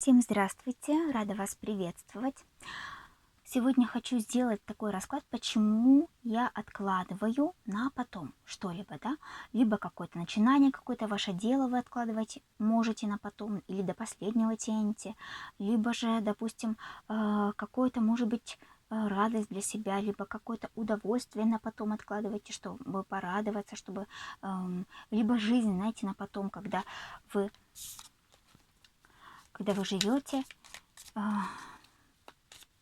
Всем здравствуйте, рада вас приветствовать. Сегодня хочу сделать такой расклад, почему я откладываю на потом что-либо, да, либо какое-то начинание, какое-то ваше дело вы откладывать можете на потом, или до последнего тянете, либо же, допустим, какое-то, может быть, радость для себя, либо какое-то удовольствие на потом откладываете, чтобы порадоваться, чтобы, либо жизнь, знаете, на потом, вы, когда вы живете,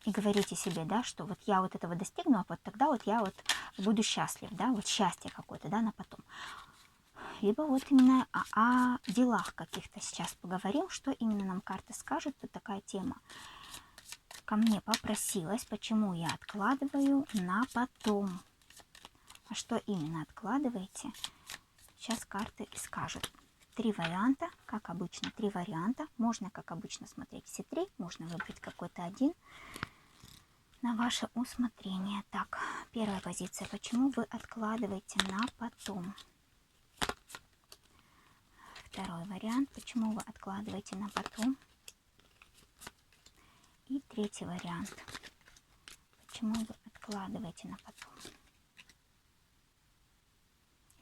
и говорите себе, да, что вот я вот этого достигну, а вот тогда вот я вот буду счастлив, да, вот счастье какое-то, да, на потом. Либо вот именно о делах каких-то сейчас поговорим, что именно нам карты скажут, вот такая тема. Ко мне попросилась, почему я откладываю на потом. А что именно откладываете? Сейчас карты и скажут. 3 варианта, как обычно, 3 варианта. Можно, как обычно, смотреть все 3, можно выбрать какой-то один на ваше усмотрение. Так, первая позиция. Почему вы откладываете на потом? Второй вариант. Почему вы откладываете на потом? И третий вариант. Почему вы откладываете на потом?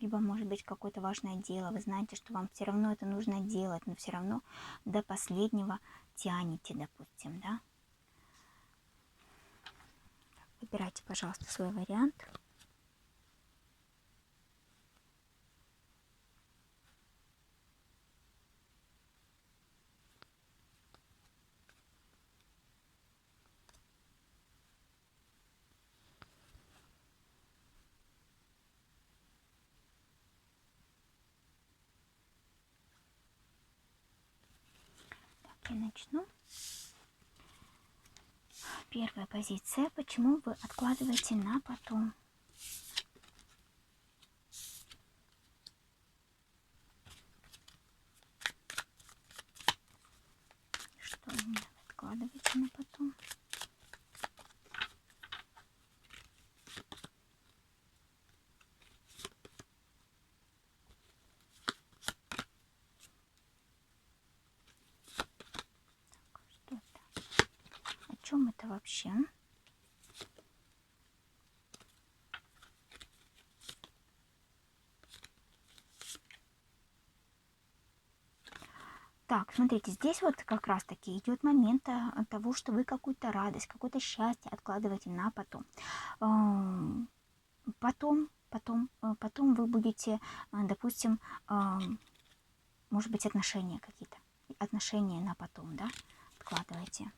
Либо, может быть, какое-то важное дело. Вы знаете, что вам все равно это нужно делать, но все равно до последнего тянете, допустим, да? Выбирайте, пожалуйста, свой вариант. Так, я начну. Первая позиция. Почему вы откладываете на потом? Что именно вы откладываете на потом? Что это? О чем это вообще? Так, смотрите, здесь вот как раз-таки идет момент того, что вы какую-то радость, какое-то счастье откладываете на потом. Потом вы будете, допустим, может быть, отношения какие-то. Отношения на потом, да, откладываете.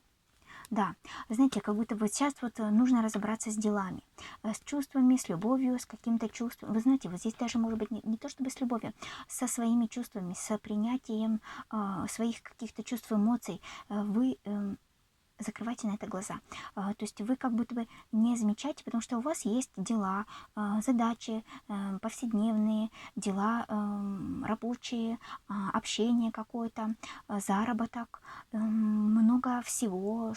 Да, вы знаете, как будто вот сейчас вот нужно разобраться с делами, с чувствами, с любовью, с каким-то чувством. Вы знаете, вот здесь даже может быть не то чтобы с любовью, со своими чувствами, с принятием своих каких-то чувств, эмоций. Вы закрывайте на это глаза. То есть вы как будто бы не замечаете, потому что у вас есть дела, задачи повседневные, дела рабочие, общение какое-то, заработок, много всего,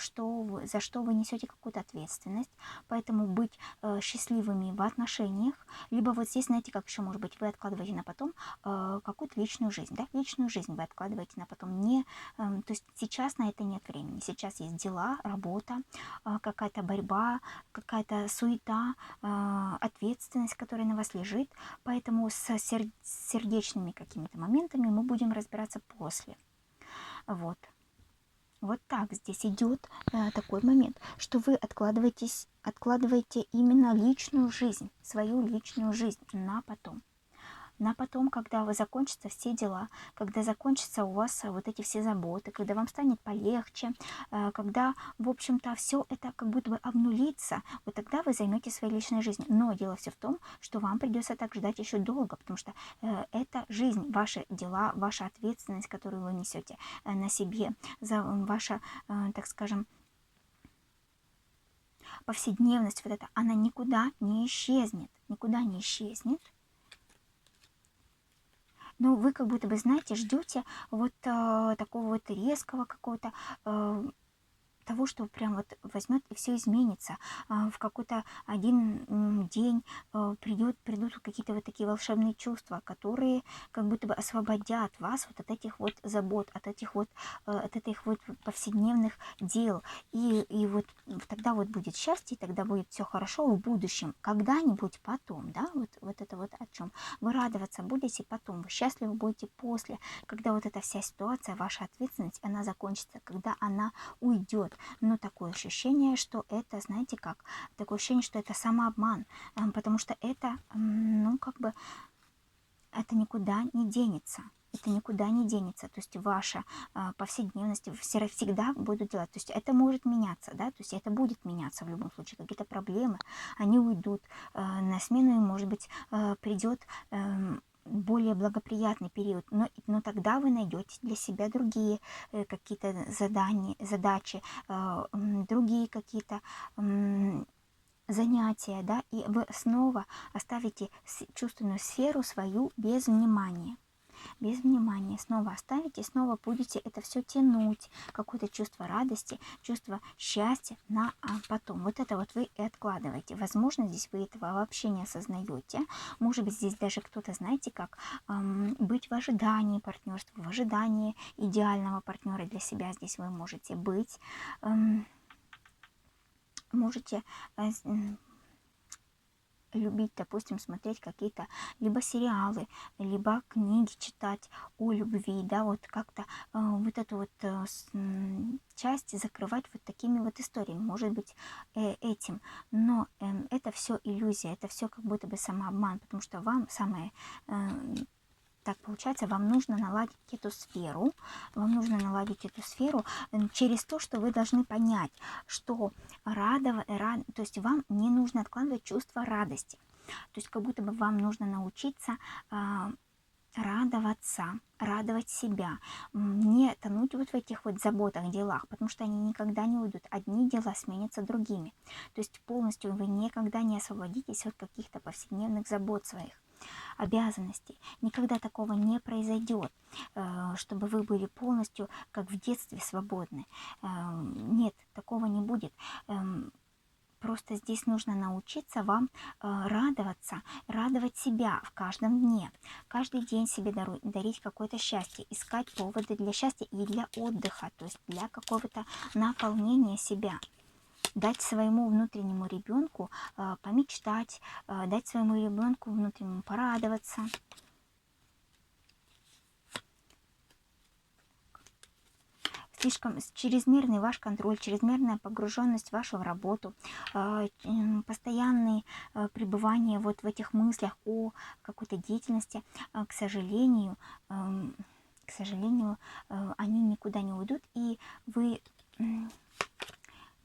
за что вы несете какую-то ответственность. Поэтому быть счастливыми в отношениях, либо вот здесь, знаете, как еще может быть, вы откладываете на потом какую-то личную жизнь, да, личную жизнь вы откладываете на потом, то есть сейчас на это нет времени, сейчас есть дела, работа, какая-то борьба, какая-то суета, ответственность, которая на вас лежит, поэтому с сердечными какими-то моментами мы будем разбираться после. Вот. Вот так здесь идет такой момент, что вы откладываете именно личную жизнь, свою личную жизнь на потом. На потом, когда вы закончатся все дела, когда закончатся у вас вот эти все заботы, когда вам станет полегче, когда, в общем-то, все это как будто бы обнулится, вот тогда вы займете своей личной жизнью. Но дело все в том, что вам придется так ждать еще долго, потому что это жизнь, ваши дела, ваша ответственность, которую вы несете на себе, за ваша, так скажем, повседневность, вот эта, она никуда не исчезнет, никуда не исчезнет. Но вы как будто бы, знаете, ждете вот такого вот резкого какого-то того, что прям вот возьмет и все изменится. В какой-то один день придут какие-то вот такие волшебные чувства, которые как будто бы освободят вас вот от этих вот забот, от этих вот, от этих вот повседневных дел. И вот тогда вот будет счастье, тогда будет все хорошо в будущем, когда-нибудь потом, да, вот это вот о чем. Вы радоваться будете потом, вы счастливы будете после, когда вот эта вся ситуация, ваша ответственность, она закончится, когда она уйдет. Но такое ощущение, что это, знаете как, такое ощущение, что это самообман, потому что это, ну, как бы, это никуда не денется. Это никуда не денется. То есть ваша повседневность всегда будут делать. То есть это может меняться, да, то есть это будет меняться в любом случае. Какие-то проблемы, они уйдут. На смену им, может быть, придет более благоприятный период, но тогда вы найдете для себя другие какие-то задачи, другие какие-то занятия, да, и вы снова оставите чувственную сферу свою без внимания. Без внимания снова оставите, снова будете это все тянуть, какое-то чувство радости, чувство счастья на потом. Вот это вот вы и откладываете. Возможно, здесь вы этого вообще не осознаете. Может быть, здесь даже кто-то, знаете, как быть в ожидании партнерства, в ожидании идеального партнера для себя. Здесь вы можете быть, можете любить, допустим, смотреть какие-то либо сериалы, либо книги читать о любви, да, вот как-то вот эту вот часть закрывать вот такими вот историями, может быть, этим. Но это все иллюзия, это все как будто бы самообман, потому что вам самое... Так получается, вам нужно наладить эту сферу, через то, что вы должны понять, что то есть вам не нужно откладывать чувство радости. То есть как будто бы вам нужно научиться радоваться, радовать себя, не тонуть вот в этих вот заботах, делах, потому что они никогда не уйдут. Одни дела сменятся другими. То есть полностью вы никогда не освободитесь от каких-то повседневных забот своих, обязанностей. Никогда такого не произойдет, чтобы вы были полностью, как в детстве, свободны. Нет, такого не будет. Просто здесь нужно научиться вам радоваться, радовать себя в каждом дне. Каждый день себе дарить какое-то счастье, искать поводы для счастья и для отдыха, то есть для какого-то наполнения себя. Дать своему внутреннему ребенку помечтать, дать своему ребенку внутреннему порадоваться. Слишком чрезмерный ваш контроль, чрезмерная погруженность вашу в работу, постоянное пребывание вот в этих мыслях о какой-то деятельности, к сожалению, они никуда не уйдут, и вы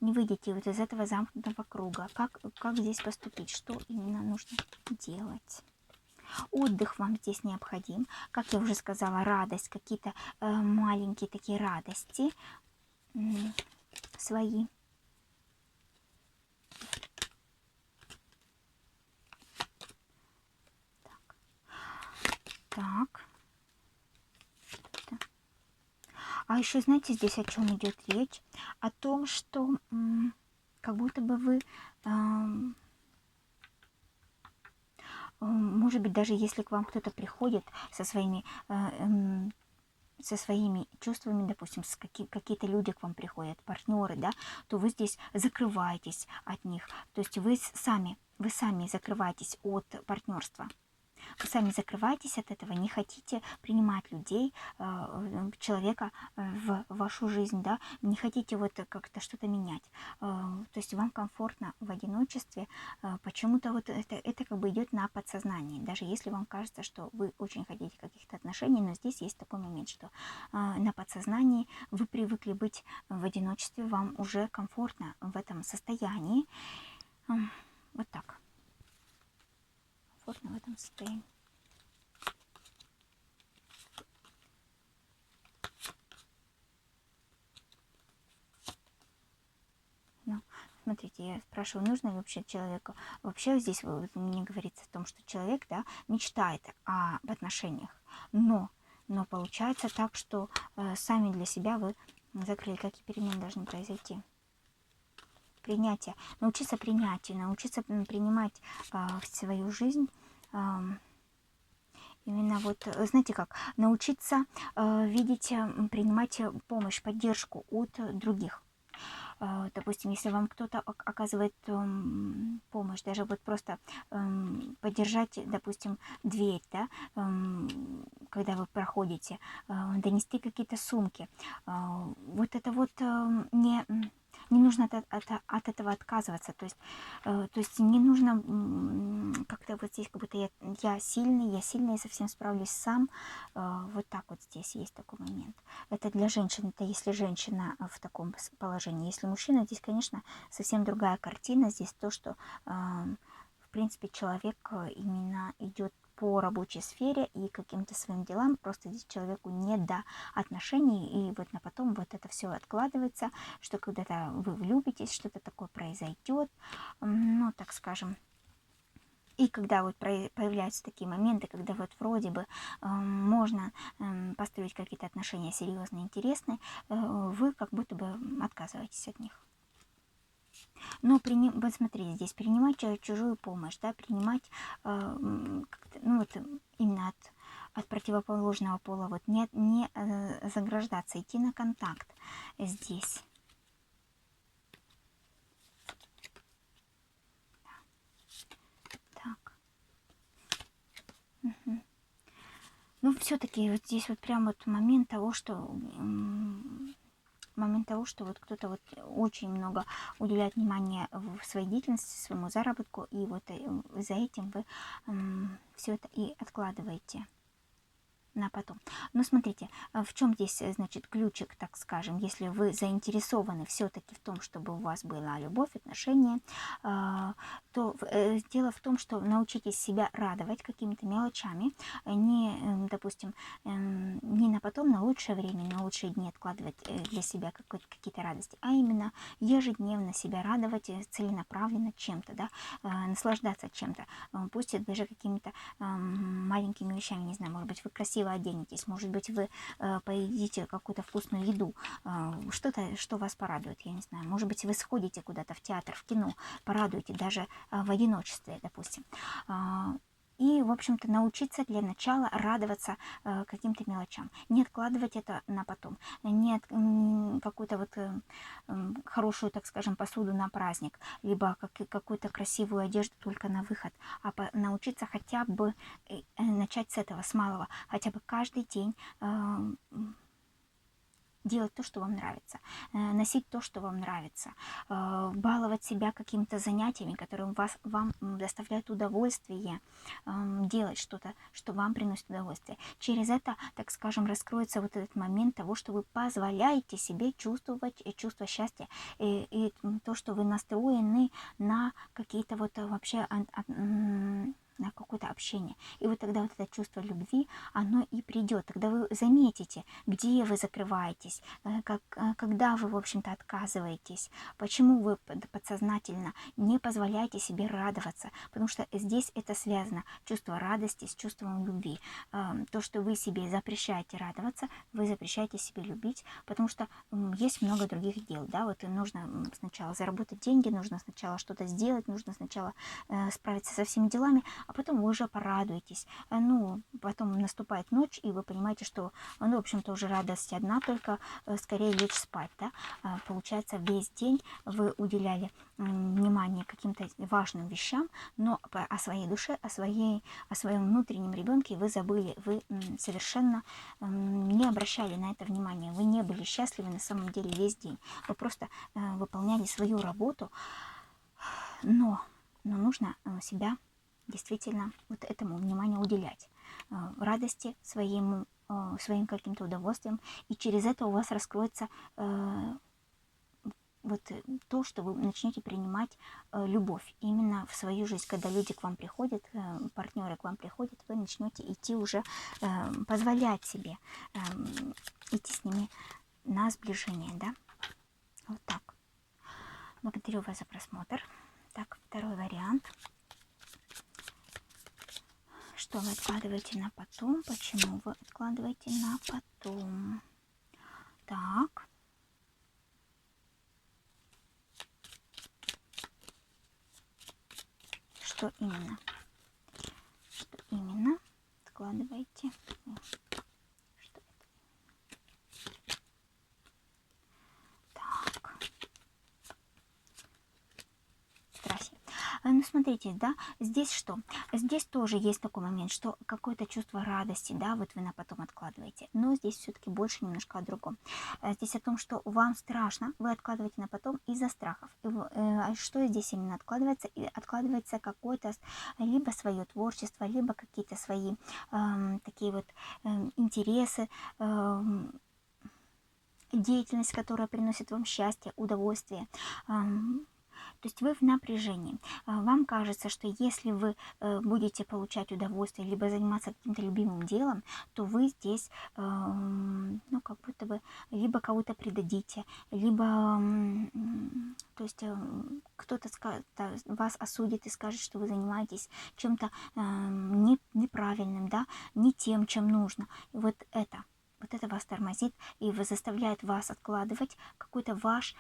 не выйдете вот из этого замкнутого круга. Как здесь поступить? Что именно нужно делать? Отдых вам здесь необходим. Как я уже сказала, радость, какие-то маленькие такие радости свои. Так. А еще, знаете, здесь о чем идет речь? О том, что как будто бы вы... может быть, даже если к вам кто-то приходит со своими чувствами, допустим, какие-то люди к вам приходят, партнеры, да, то вы здесь закрываетесь от них. То есть вы сами закрываетесь от партнерства. Вы сами закрываетесь от этого, не хотите принимать людей, человека в вашу жизнь, да, не хотите вот как-то что-то менять. То есть вам комфортно в одиночестве, почему-то вот это как бы идет на подсознании, даже если вам кажется, что вы очень хотите каких-то отношений, но здесь есть такой момент, что на подсознании вы привыкли быть в одиночестве, вам уже комфортно в этом состоянии. Вот так. В этом состоянии. Ну, смотрите, я спрашиваю, нужно ли вообще человеку... Вообще здесь мне говорится о том, что человек, да, мечтает об отношениях, но получается так, что сами для себя вы закрыли, какие перемены должны произойти. принятие, научиться принятию, научиться принимать в свою жизнь. Именно вот, знаете как, научиться видеть, принимать помощь, поддержку от других. Допустим, если вам кто-то оказывает помощь, даже вот просто поддержать, допустим, дверь, да, когда вы проходите, донести какие-то сумки, вот это вот не нужно от этого отказываться, то есть не нужно как-то вот здесь, как будто я сильный, я совсем справлюсь сам, вот так вот здесь есть такой момент. Это для женщин, это если женщина в таком положении. Если мужчина, здесь, конечно, совсем другая картина. Здесь то, что, в принципе, человек именно идет по рабочей сфере и каким-то своим делам, просто здесь человеку не до отношений, и вот на потом вот это все откладывается, что когда-то вы влюбитесь, что-то такое произойдет, ну, так скажем. И когда вот появляются такие моменты, когда вот вроде бы можно построить какие-то отношения серьезные, интересные, вы как будто бы отказываетесь от них. Но вот смотрите, здесь принимать чужую помощь, да, принимать, ну вот именно от противоположного пола, вот не заграждаться, идти на контакт здесь. Так. Угу. Ну, все-таки вот здесь вот прям вот момент того, что вот кто-то вот очень много уделяет внимания в своей деятельности, своему заработку, и вот за этим вы все это и откладываете на потом. Но смотрите, в чем здесь, значит, ключик, так скажем, если вы заинтересованы все-таки в том, чтобы у вас была любовь, отношения, то дело в том, что научитесь себя радовать какими-то мелочами, не, допустим, не на потом, на лучшее время, на лучшие дни откладывать для себя какие-то радости, а именно ежедневно себя радовать целенаправленно чем-то, да, наслаждаться чем-то, пусть это даже какими-то маленькими вещами, не знаю, может быть, вы красиво оденетесь, может быть, вы поедите какую-то вкусную еду, что-то, что вас порадует, я не знаю, может быть, вы сходите куда-то в театр, в кино, порадуете даже в одиночестве, допустим. И, в общем-то, научиться для начала радоваться каким-то мелочам. Не откладывать это на потом. Не какую-то вот хорошую, так скажем, посуду на праздник, либо какую-то красивую одежду только на выход. А научиться хотя бы начать с этого, с малого. Хотя бы каждый день делать то, что вам нравится, носить то, что вам нравится, баловать себя какими-то занятиями, которые вам доставляют удовольствие, делать что-то, что вам приносит удовольствие. Через это, так скажем, раскроется вот этот момент того, что вы позволяете себе чувствовать чувство счастья и то, что вы настроены на какие-то вот вообще на какое-то общение. И вот тогда вот это чувство любви, оно и придет. Тогда вы заметите, где вы закрываетесь, когда вы, в общем-то, отказываетесь, почему вы подсознательно не позволяете себе радоваться. Потому что здесь это связано, чувство радости с чувством любви. То, что вы себе запрещаете радоваться, вы запрещаете себе любить, потому что есть много других дел. Да? Вот нужно сначала заработать деньги, нужно сначала что-то сделать, нужно сначала справиться со всеми делами, а потом вы уже порадуетесь. Ну, потом наступает ночь, и вы понимаете, что, ну, в общем-то, уже радость одна, только скорее лечь спать, да. Получается, весь день вы уделяли внимание каким-то важным вещам, но о своей душе, о своем внутреннем ребенке вы забыли, вы совершенно не обращали на это внимания, вы не были счастливы на самом деле весь день. Вы просто выполняли свою работу, но нужно себя действительно вот этому внимание уделять, радости своим каким-то удовольствием, и через это у вас раскроется вот то, что вы начнете принимать любовь именно в свою жизнь. Когда люди к вам приходят, партнеры к вам приходят, вы начнете идти уже, позволять себе идти с ними на сближение, да, вот так. Благодарю вас за просмотр. Так, второй вариант. Что вы откладываете на потом? Почему вы откладываете на потом? Так. Что именно? Что именно? Откладывайте. Что это? Так. Страхи. Ну, смотрите, да, здесь что? Здесь тоже есть такой момент, что какое-то чувство радости, да, вот вы на потом откладываете. Но здесь все-таки больше немножко о другом. Здесь о том, что вам страшно, вы откладываете на потом из-за страхов. А что здесь именно откладывается? И откладывается какое-то либо свое творчество, либо какие-то свои такие вот интересы, деятельность, которая приносит вам счастье, удовольствие. То есть вы в напряжении. Вам кажется, что если вы будете получать удовольствие, либо заниматься каким-то любимым делом, то вы здесь, ну, как будто бы, либо кого-то предадите, либо, то есть, кто-то вас осудит и скажет, что вы занимаетесь чем-то неправильным, да, не тем, чем нужно. И вот это вас тормозит и заставляет вас откладывать какой-то ваш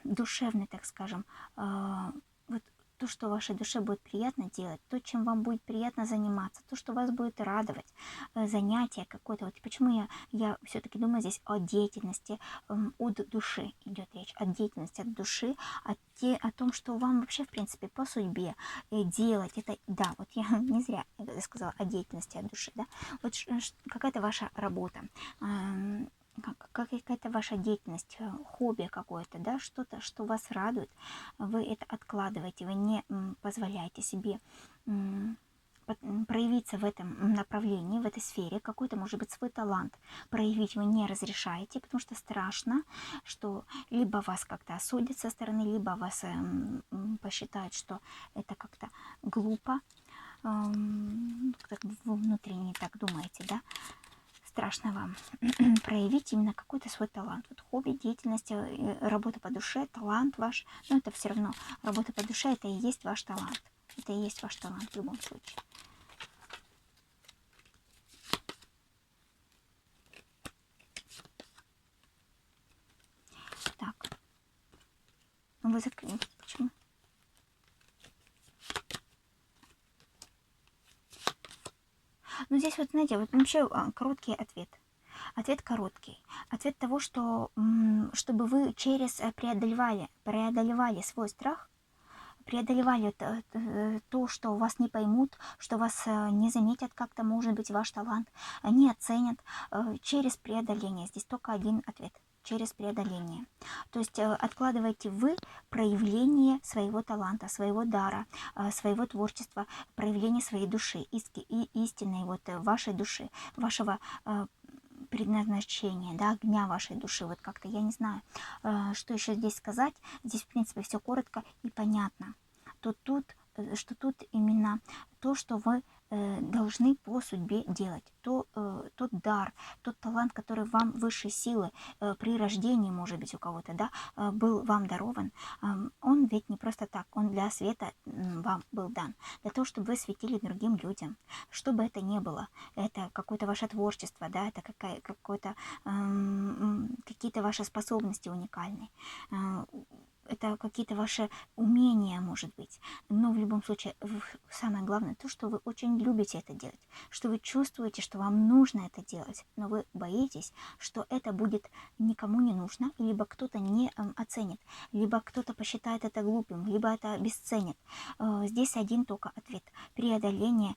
душевный, так скажем, вот то, что вашей душе будет приятно делать, то, чем вам будет приятно заниматься, то, что вас будет радовать, занятие какое-то. Вот почему я все-таки думаю здесь о деятельности от души идет речь, о деятельности от души, о том, что вам вообще, в принципе, по судьбе делать. Это, да, вот я не зря сказала о деятельности от души, да, вот какая-то ваша работа, какая-то ваша деятельность, хобби какое-то, да, что-то, что вас радует, вы это откладываете, вы не позволяете себе проявиться в этом направлении, в этой сфере, какой-то, может быть, свой талант проявить вы не разрешаете, потому что страшно, что либо вас как-то осудят со стороны, либо вас посчитают, что это как-то глупо, как вы внутренне так думаете, да, страшно вам проявить именно какой-то свой талант. Вот хобби, деятельность, работа по душе, талант ваш. Но это все равно работа по душе, это и есть ваш талант. Это и есть ваш талант в любом случае. Так. Ну вы закрыли. Почему? Ну здесь вот, знаете, вот вообще короткий ответ. Ответ короткий. Ответ того, что чтобы вы преодолевали свой страх, преодолевали то, что вас не поймут, что вас не заметят как-то, может быть, ваш талант, не оценят, через преодоление. Здесь только один ответ. Через преодоление. То есть откладываете вы проявление своего таланта, своего дара, своего творчества, проявление своей души, истинной вот вашей души, вашего предназначения, да, огня вашей души, вот как-то, я не знаю, что еще здесь сказать, здесь, в принципе, все коротко и понятно, что тут именно то, что вы должны по судьбе делать, тот дар, тот талант, который вам высшей силы при рождении, может быть, у кого-то, да, был вам дарован, он ведь не просто так, он для света вам был дан, для того, чтобы вы светили другим людям, что бы это ни было, это какое-то ваше творчество, да, это какие-то ваши способности уникальные, это какие-то ваши умения, может быть. Но в любом случае, самое главное, то, что вы очень любите это делать, что вы чувствуете, что вам нужно это делать, но вы боитесь, что это будет никому не нужно, либо кто-то не оценит, либо кто-то посчитает это глупым, либо это обесценит. Здесь один только ответ. Преодоление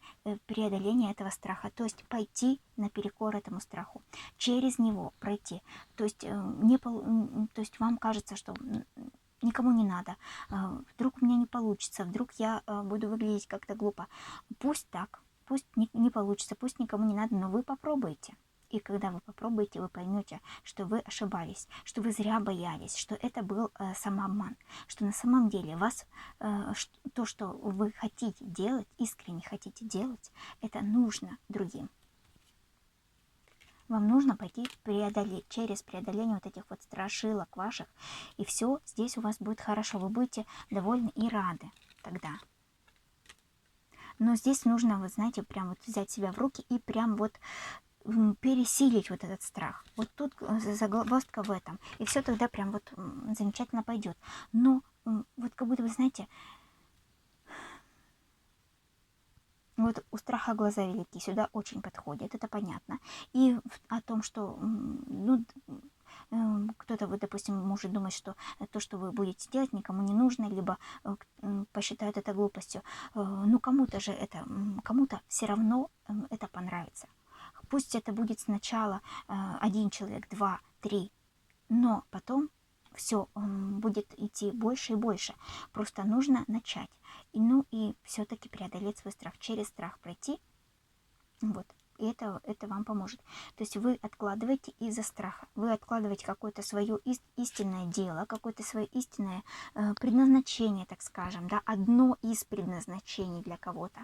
этого страха, то есть пойти наперекор этому страху, через него пройти. То есть, то есть вам кажется, что никому не надо, вдруг у меня не получится, вдруг я буду выглядеть как-то глупо. Пусть так, пусть не получится, пусть никому не надо, но вы попробуйте. И когда вы попробуете, вы поймете, что вы ошибались, что вы зря боялись, что это был самообман, что на самом деле вас то, что вы хотите делать, искренне хотите делать, это нужно другим. Вам нужно пойти через преодоление вот этих вот страшилок ваших, и все здесь у вас будет хорошо, вы будете довольны и рады тогда. Но здесь нужно, вот знаете, прям вот взять себя в руки и прям вот пересилить вот этот страх. Вот тут загвоздка в этом. И все тогда прям вот замечательно пойдет. Но вот как будто вы знаете, Вот у страха глаза велики сюда очень подходит, это понятно. И о том, что ну, кто-то, вот, допустим, может думать, что то, что вы будете делать, никому не нужно, либо посчитают это глупостью. Ну, кому-то же это, кому-то все равно это понравится. Пусть это будет сначала один человек, два, три, но потом все будет идти больше и больше. Просто нужно начать. И, ну и все-таки преодолеть свой страх. Через страх пройти. Вот. И это вам поможет. То есть вы откладываете из-за страха. Вы откладываете какое-то свое истинное дело, какое-то свое истинное предназначение, так скажем, да, одно из предназначений для кого-то.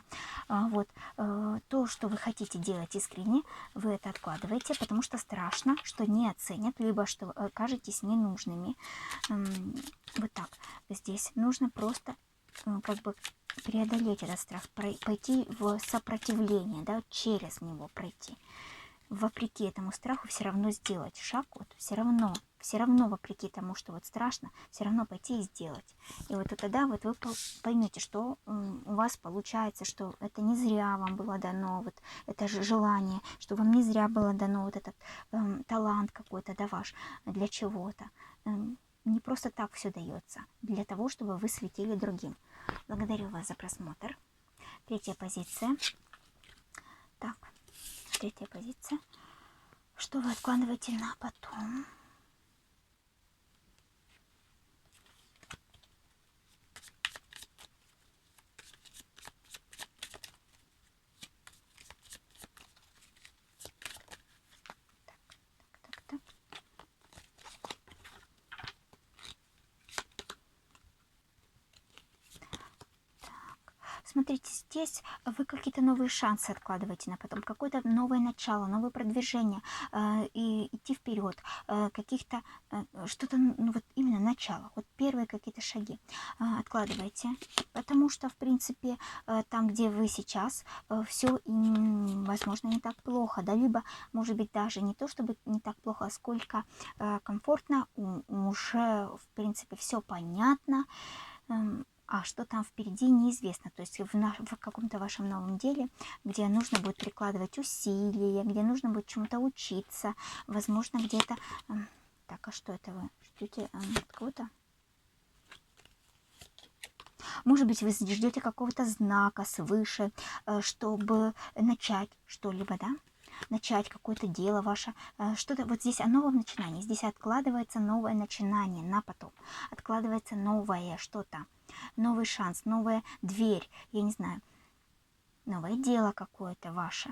Вот. То, что вы хотите делать искренне, вы это откладываете, потому что страшно, что не оценят, либо что кажетесь ненужными. Вот так. Здесь нужно просто как бы преодолеть этот страх, пойти в сопротивление, да, через него пройти. Вопреки этому страху все равно сделать шаг, вот, все равно вопреки тому, что вот страшно, все равно пойти и сделать. И вот тогда вот вы поймете, что у вас получается, что это не зря вам было дано, вот это же желание, что вам не зря было дано вот этот талант какой-то, да, ваш, для чего-то. Не просто так все дается, для того, чтобы вы светили другим. Благодарю вас за просмотр. Третья позиция. Так, третья позиция. Что вы откладываете на потом? Так. Смотрите, здесь вы какие-то новые шансы откладываете на потом, какое-то новое начало, новое продвижение, и идти вперед, каких-то, что-то, ну вот именно начало, вот первые какие-то шаги откладывайте, потому что, в принципе, там, где вы сейчас, все, возможно, не так плохо, да, либо, может быть, даже не то, чтобы не так плохо, сколько комфортно, уже, в принципе, все понятно, а что там впереди, неизвестно. То есть в каком-то вашем новом деле, где нужно будет прикладывать усилия, где нужно будет чему-то учиться, возможно, где-то... Так, а что это вы ждете от кого-то? Может быть, вы ждете какого-то знака свыше, чтобы начать что-либо, да? Начать какое-то дело ваше, что-то вот здесь о новом начинании. Здесь откладывается новое начинание на потом. Откладывается новое что-то. Новый шанс, новая дверь, я не знаю, новое дело какое-то ваше,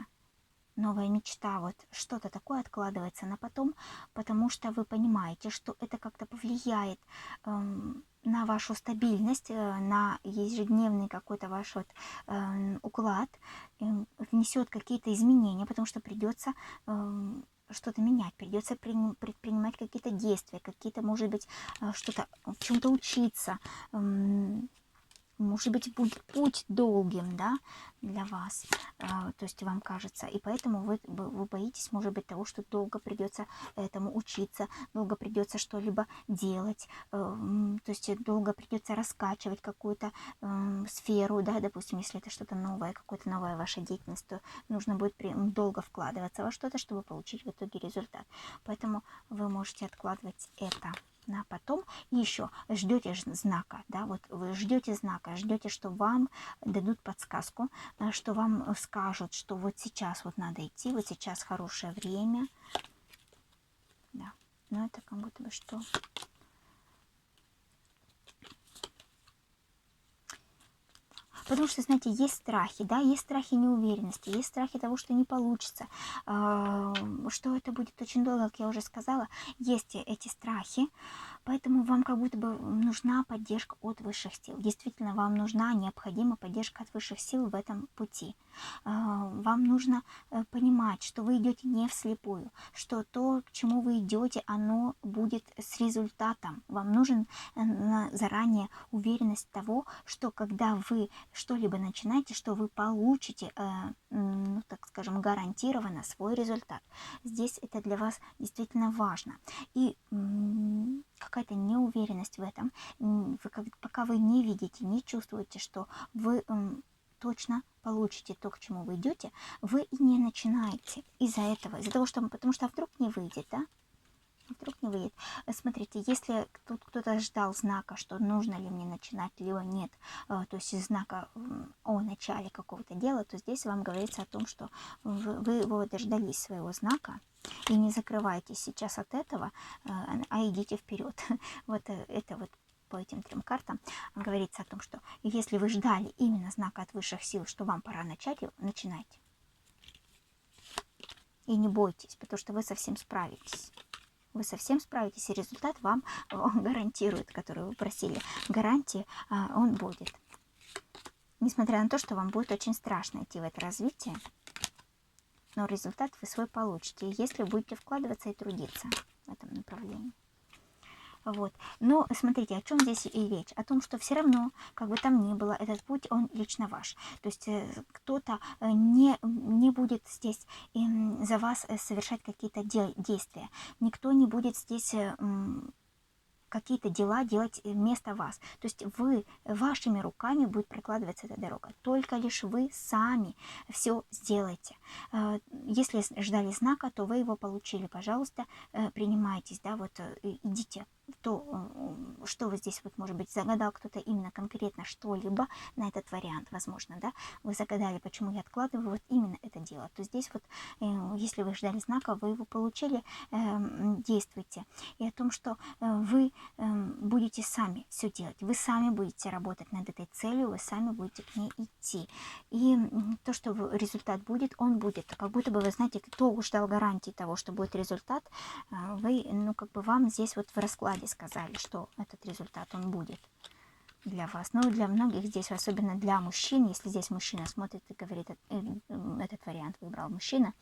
новая мечта, вот что-то такое откладывается на потом, потому что вы понимаете, что это как-то повлияет на вашу стабильность, на ежедневный какой-то ваш вот, уклад, внесет какие-то изменения, потому что придется что-то менять, придется предпринимать какие-то действия, какие-то, может быть, что-то, чему-то учиться, может быть, будет путь долгим, да, для вас, то есть вам кажется, и поэтому вы боитесь, может быть, того, что долго придется этому учиться, долго придется что-либо делать, то есть долго придется раскачивать какую-то сферу, да, допустим, если это что-то новое, какая-то новая ваша деятельность, то нужно будет долго вкладываться во что-то, чтобы получить в итоге результат. Поэтому вы можете откладывать это на потом. И еще ждете знака, да, вот вы ждете знака, ждете, что вам дадут подсказку, что вам скажут, что вот сейчас вот надо идти, вот сейчас хорошее время, да, но это как будто бы что... Потому что, знаете, есть страхи, да, есть страхи неуверенности, есть страхи того, что не получится, что это будет очень долго, как я уже сказала, есть эти страхи, поэтому вам как будто бы нужна поддержка от высших сил. Действительно, вам нужна необходима поддержка от высших сил в этом пути. Вам нужно понимать, что вы идете не вслепую, что то, к чему вы идете, оно будет с результатом. Вам нужен заранее уверенность того, что когда вы что-либо начинаете, что вы получите, ну, так скажем, гарантированно свой результат. Здесь это для вас действительно важно. И какая-то неуверенность в этом, пока вы не видите, не чувствуете, что вы точно получите то, к чему вы идете, вы и не начинаете из-за этого, из-за того, что, потому что вдруг не выйдет, да? Вдруг не выйдет. Смотрите, если тут кто-то ждал знака, что нужно ли мне начинать, либо нет, то есть знака о начале какого-то дела, то здесь вам говорится о том, что вы вот дождались своего знака, и не закрывайтесь сейчас от этого, а идите вперед. Вот это вот по этим 3 картам говорится о том, что если вы ждали именно знака от высших сил, что вам пора начать его, начинайте. И не бойтесь, потому что вы совсем справитесь. Вы совсем справитесь, и результат вам гарантирует, который вы просили. Гарантии он будет. Несмотря на то, что вам будет очень страшно идти в это развитие, но результат вы свой получите, если будете вкладываться и трудиться в этом направлении. Вот. Но смотрите, о чем здесь и речь? О том, что все равно, как бы там ни было, этот путь, он лично ваш. То есть кто-то не будет здесь за вас совершать какие-то действия. Никто не будет здесь какие-то дела делать вместо вас. То есть вы, вашими руками будет прокладываться эта дорога. Только лишь вы сами все сделаете. Если ждали знака, то вы его получили. Пожалуйста, принимайтесь, да, вот идите. То, что вы здесь, вот, может быть, загадал кто-то именно конкретно что-либо на этот вариант, возможно, да, вы загадали, почему я откладываю вот именно это дело, то здесь вот, если вы ждали знака, вы его получили, действуйте. И о том, что вы будете сами все делать, вы сами будете работать над этой целью, вы сами будете к ней идти. И то, что результат будет, он будет. Как будто бы, вы знаете, кто ждал гарантии того, что будет результат, вы, ну, как бы вам здесь вот в раскладе сказали, что этот результат, он будет для вас. Ну, для многих здесь, особенно для мужчин, если здесь мужчина смотрит и говорит, этот вариант выбрал мужчина,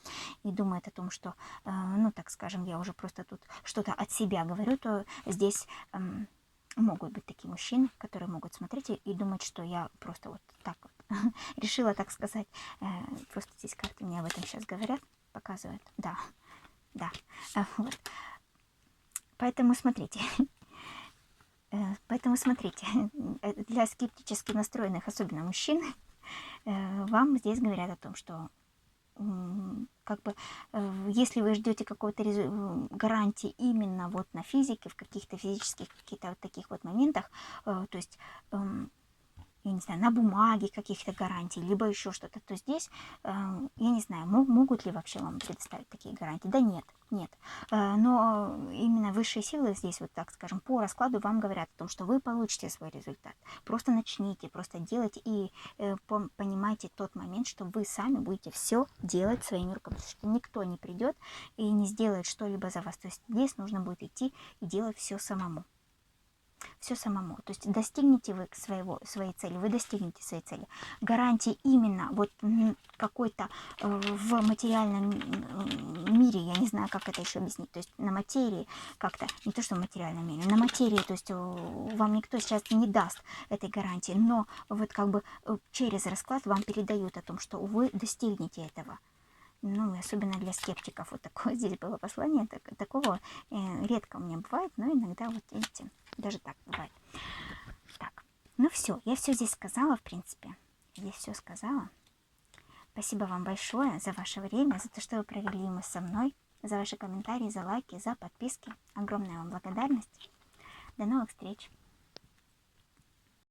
и думает о том, что, ну, так скажем, я уже просто тут что-то от себя говорю, то здесь могут быть такие мужчины, которые могут смотреть и думать, что я просто вот так вот решила, так сказать. Просто здесь карты мне об этом сейчас говорят, показывают. Да, да. Вот. Поэтому смотрите, для скептически настроенных, особенно мужчин, вам здесь говорят о том, что как бы, если вы ждете какой-то гарантии именно вот на физике, в каких-то физических, каких-то вот таких вот моментах, то есть я не знаю, на бумаге каких-то гарантий, либо еще что-то, то здесь, я не знаю, могут ли вообще вам предоставить такие гарантии? Да нет, нет. Но именно высшие силы здесь, вот так скажем, по раскладу вам говорят о том, что вы получите свой результат. Просто начните, просто делайте и понимайте тот момент, что вы сами будете все делать своими руками, потому что никто не придет и не сделает что-либо за вас. То есть здесь нужно будет идти и делать все самому. Все самому. То есть достигнете вы своей цели, вы достигнете своей цели. Гарантии именно вот какой-то в материальном мире, я не знаю, как это еще объяснить, то есть на материи как-то, не то что в материальном мире, на материи, то есть вам никто сейчас не даст этой гарантии, но вот как бы через расклад вам передают о том, что вы достигнете этого. Ну, особенно для скептиков вот такое здесь было послание, такого редко у меня бывает, но иногда вот видите, даже так бывает. Так, ну все, я все здесь сказала, в принципе. Здесь все сказала. Спасибо вам большое за ваше время, за то, что вы провели мы со мной, за ваши комментарии, за лайки, за подписки. Огромная вам благодарность. До новых встреч!